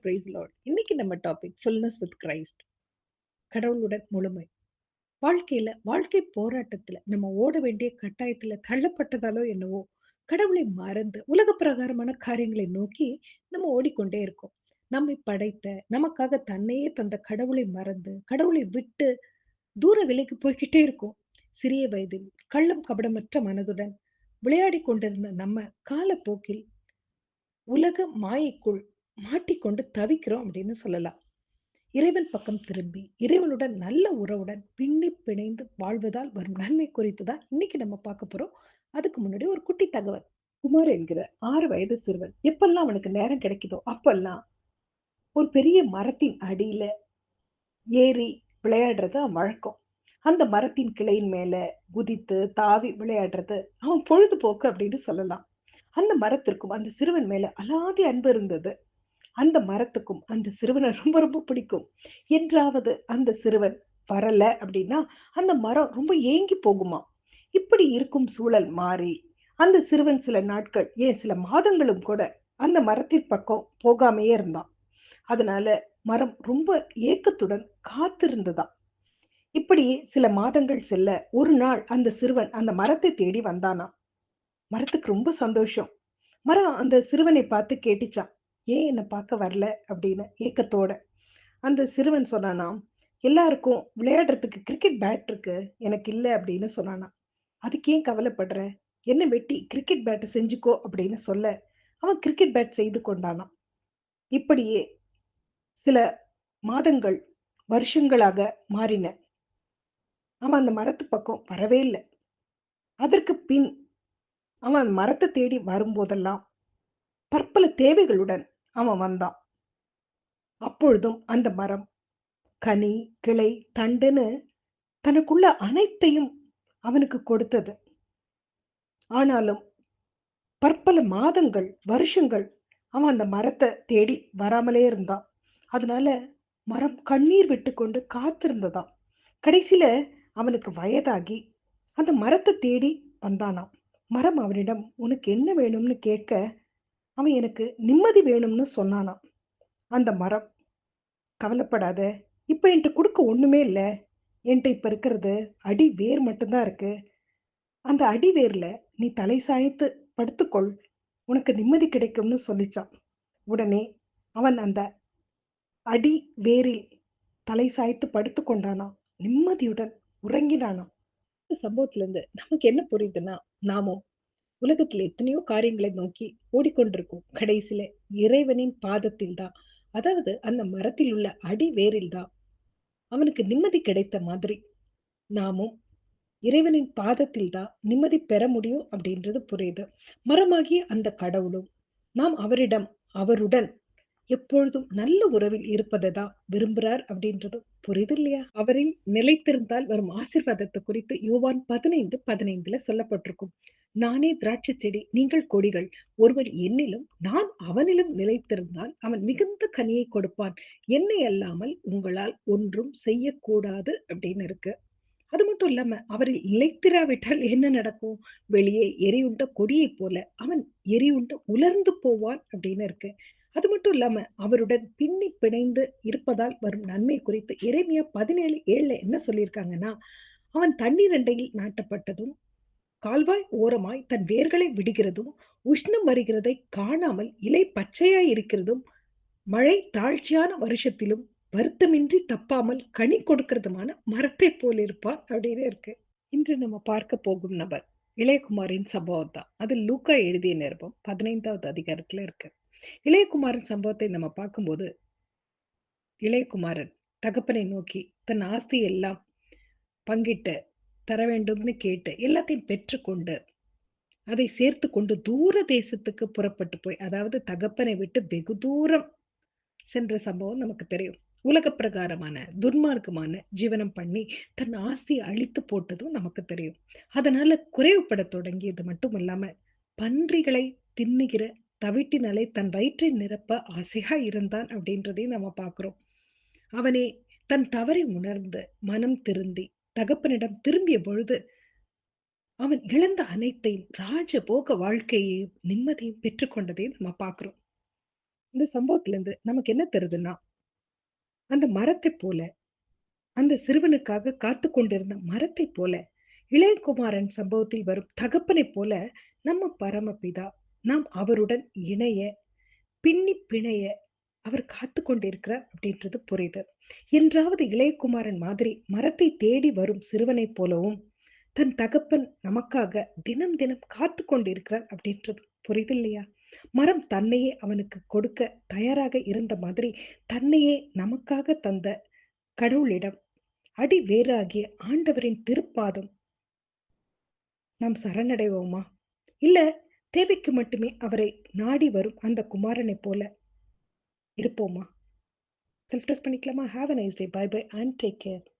Price Lord. இன்னைக்கு நம்ம topic fullness with Christ. கடவுளுடன் முழுமை. வாழ்க்கை போராட்டத்துல நம்ம ஓட வேண்டிய கட்டாயத்துல தள்ளப்பட்டதாலோ என்னவோ கடவுளை மறந்து உலக பிரகாரமான காரியங்களை நோக்கி நம்ம ஓடிக்கொண்டே இருக்கோம். நம்மை படைத்த நமக்காக தன்னையே தந்த கடவுளை மறந்து கடவுளை விட்டு தூர விலைக்கு போய்கிட்டே இருக்கோம். சிறிய வயதில் கள்ளம் கபடமற்ற மனதுடன் விளையாடி கொண்டிருந்த நம்ம காலப்போக்கில் உலக மாயைக்குள் மாட்டிக்கொண்டு தவிக்கிறோம் அப்படின்னு சொல்லலாம். இறைவன் பக்கம் திரும்பி இறைவனுடன் நல்ல உறவுடன் பின்னி பிணைந்து வாழ்வதால் வரும் நன்மை குறித்து தான் இன்னைக்கு நம்ம பார்க்க போறோம். அதுக்கு முன்னாடி ஒரு குட்டி தகவல். குமார் என்கிற 6 வயது சிறுவன் எப்பெல்லாம் அவனுக்கு நேரம் கிடைக்குதோ அப்பெல்லாம் ஒரு பெரிய மரத்தின் அடியில ஏறி விளையாடுறது அவன் வழக்கம். அந்த மரத்தின் கிளையின் மேல குதித்து தாவி விளையாடுறது அவன் பொழுதுபோக்கு அப்படின்னு சொல்லலாம். அந்த மரத்திற்கும் அந்த சிறுவன் மேல அலாதி அன்பு இருந்தது. அந்த மரத்துக்கும் அந்த சிறுவனை ரொம்ப ரொம்ப பிடிக்கும். என்றாவது அந்த சிறுவன் வரல அப்படின்னா அந்த மரம் ரொம்ப ஏங்கி போகுமா. இப்படி இருக்கும் சூழல் மாறி அந்த சிறுவன் சில நாட்கள் ஏன் சில மாதங்களும் கூட அந்த மரத்தின் பக்கம் போகாமையே இருந்தான். அதனால மரம் ரொம்ப ஏக்கத்துடன் காத்திருந்ததாம். இப்படி சில மாதங்கள் செல்ல ஒரு நாள் அந்த சிறுவன் அந்த மரத்தை தேடி வந்தானாம். மரத்துக்கு ரொம்ப சந்தோஷம். மரம் அந்த சிறுவனை பார்த்து கேட்டுச்சான், ஏன் என்ன பார்க்க வரல அப்படின்னு ஏக்கத்தோட. அந்த சிறுவன் சொன்னானாம், எல்லாருக்கும் விளையாடுறதுக்கு கிரிக்கெட் பேட் இருக்கு, எனக்கு இல்ல அப்படின்னு சொன்னானாம். அதுக்கு ஏன் கவலைப்படுற, என்ன வெட்டி கிரிக்கெட் பேட்டை செஞ்சுக்கோ அப்படின்னு சொல்ல அவன் கிரிக்கெட் பேட் செய்து கொண்டானாம். இப்படியே சில மாதங்கள் வருஷங்களாக மாறின. அவன் அந்த மரத்து பக்கம் வரவே இல்லை. அதற்கு பின் அவன் அந்த மரத்தை தேடி வரும்போதெல்லாம் பற்பல தேவைகளுடன் அவன் வந்தான். அப்பொழுதும் அந்த மரம் கனி, கிளை, தண்டுன்னு தனக்குள்ள அனைத்தையும் அவனுக்கு கொடுத்தது. ஆனாலும் பற்பல மாதங்கள், வருஷங்கள் அவன் அந்த மரத்தை தேடி வராமலே இருந்தான். அதனால மரம் கண்ணீர் விட்டுக்கொண்டு காத்திருந்ததாம். கடைசியில அவனுக்கு வயதாகி அந்த மரத்தை தேடி வந்தானாம். மரம் அவனிடம் உனக்கு என்ன வேணும்னு கேட்க அவன் எனக்கு நிம்மதி வேணும்னு சொன்னானாம். அந்த மரம், கவலைப்படாத, இப்ப என்கிட்ட கொடுக்க ஒண்ணுமே இல்ல. என்கிட்ட இப்ப இருக்கிறது அடி வேர் மட்டும்தான் இருக்கு. அந்த அடி வேர்ல நீ தலை சாய்த்து படுத்துக்கொள், உனக்கு நிம்மதி கிடைக்கும்னு சொல்லிச்சான். உடனே அவன் அந்த அடி வேரில் தலை சாய்த்து படுத்து கொண்டானாம். நிம்மதியுடன் உறங்கினானாம். இந்த சம்பவத்துல இருந்து நமக்கு என்ன புரியுதுன்னா, நாமும் உலகத்துல எத்தனையோ காரியங்களை நோக்கி ஓடிக்கொண்டிருக்கோம். கடைசியில இறைவனின் பாதத்தில் தான், அதாவது அந்த மரத்தில் உள்ள அடி வேரில் தான் அவனுக்கு நிம்மதி கிடைத்த மாதிரி நாமும் இறைவனின் பாதத்தில் தான் நிம்மதி பெற முடியும் அப்படின்றது புரியுது. மரமாகிய அந்த கடவுளும் நாம் அவருடன் எப்பொழுதும் நல்ல உறவில் இருப்பதை தான் விரும்புறார் அப்படின்றது புரியுது இல்லையா? அவரில் நிலைத்திருந்தால் வரும் ஆசீர்வாதத்தை குறித்து யோவான் 15:15 சொல்லப்பட்டிருக்கும். நானே திராட்சை செடி, நீங்கள் கொடிகள். ஒருவர் என்னிலும் நான் அவனிலும் நிலைத்திருந்தால் அவன் மிகுந்த கனியை கொடுப்பான். என்னை அல்லாமல் உங்களால் ஒன்றும் செய்யக்கூடாது அப்படின்னு இருக்கு. அது மட்டும் இல்லாம அவரில் நிலைத்திராவிட்டால் என்ன நடக்கும்? வெளியே எரியுண்ட கொடியைப் போல அவன் எரியுண்டு உலர்ந்து போவான் அப்படின்னு இருக்கு. அது மட்டும் இல்லாம அவருடன் பின்னி பிணைந்து இருப்பதால் வரும் நன்மை குறித்து எரேமியா 17:7 என்ன சொல்லியிருக்காங்கன்னா, அவன் தண்ணீர் அண்டையில் நாட்டப்பட்டதும் கால்வாய் ஓரமாய் தன் வேர்களை விடுகிறதும் உஷ்ணம் வருகிறதை காணாமல் இலை பச்சையாய் இருக்கிறதும் மழை தாழ்ச்சியான வருஷத்திலும் வருத்தமின்றி தப்பாமல் கனி கொடுக்கிறதுமான மரத்தை போல் இருப்பார் அப்படின்னு இருக்கு. இன்று நம்ம பார்க்க போகும் நபர் இளையகுமாரின் சம்பவம் தான். அது லூக்கா எழுதிய நிருபம் 15வது அதிகாரத்துல இருக்கு. இளையகுமாரின் சம்பவத்தை நம்ம பார்க்கும்போது, இளையகுமாரன் தகப்பனை நோக்கி தன் ஆஸ்தி எல்லாம் பங்கிட்டு தர வேண்டும்னு கேட்டு எல்லாத்தையும் பெற்றுக்கொண்டு அதை சேர்த்து கொண்டு தூர தேசத்துக்கு புறப்பட்டு போய், அதாவது தகப்பனை விட்டு வெகு தூரம் சென்ற சம்பவம் நமக்கு தெரியும். உலக பிரகாரமான துன்மார்க்கமான ஜீவனம் பண்ணி தன் ஆஸ்தியை அழித்து போட்டதும் நமக்கு தெரியும். அதனால குறைவுபட தொடங்கியது மட்டும் இல்லாம பன்றிகளை தின்னுகிற தவிட்டினாலே தன் வயிற்றை நிரப்ப ஆசையா இருந்தான் அப்படின்றதையும் நம்ம பார்க்கிறோம். அவனே தன் தவறை உணர்ந்து மனம் திருந்தி தகப்பனிடம் திரும்பிய பொழுது அவன் இழந்த அனைத்தையும் ராஜபோக வாழ்க்கையையும் நிம்மதியும் பெற்றுக்கொண்டதையும் நம்ம பார்க்கிறோம். இந்த சம்பவத்திலிருந்து நமக்கு என்ன தெரியுதுன்னா, அந்த மரத்தைப் போல, அந்த சிறுவனுக்காக காத்துக் கொண்டிருந்த மரத்தைப் போல, இளையகுமாரன் சம்பவத்தில் வரும் தகப்பனைப் போல, நம்ம பரமபிதா, நாம் அவருடன் இணைய, பின்னிப் பிணைய அவர் காத்துக் கொண்டிருக்கிறார் அப்படின்றது புரியுது. என்றாவது இளையகுமாரன் மாதிரி மரத்தை தேடி வரும் சிறுவனைப் போலவும், தன் தகப்பன் நமக்காக தினம் தினம் காத்துக் கொண்டிருக்கிறார் அப்படின்றது புரியுது இல்லையா? மரம் தன்னையே அவனுக்கு கொடுக்க தயாராக இருந்த மாதிரி, தன்னையே நமக்காக தந்த கடவுளிடம் அடி வேராகிய ஆண்டவரின் திருப்பாதம் நாம் சரணடைவோமா? இல்ல தேவைக்கு மட்டுமே அவரை நாடி வரும் அந்த குமாரனைப் போல இருப்போமா? செல்ஃப் டெஸ்ட் பண்ணிக்கலாமா? Have a nice day. Bye bye and take care.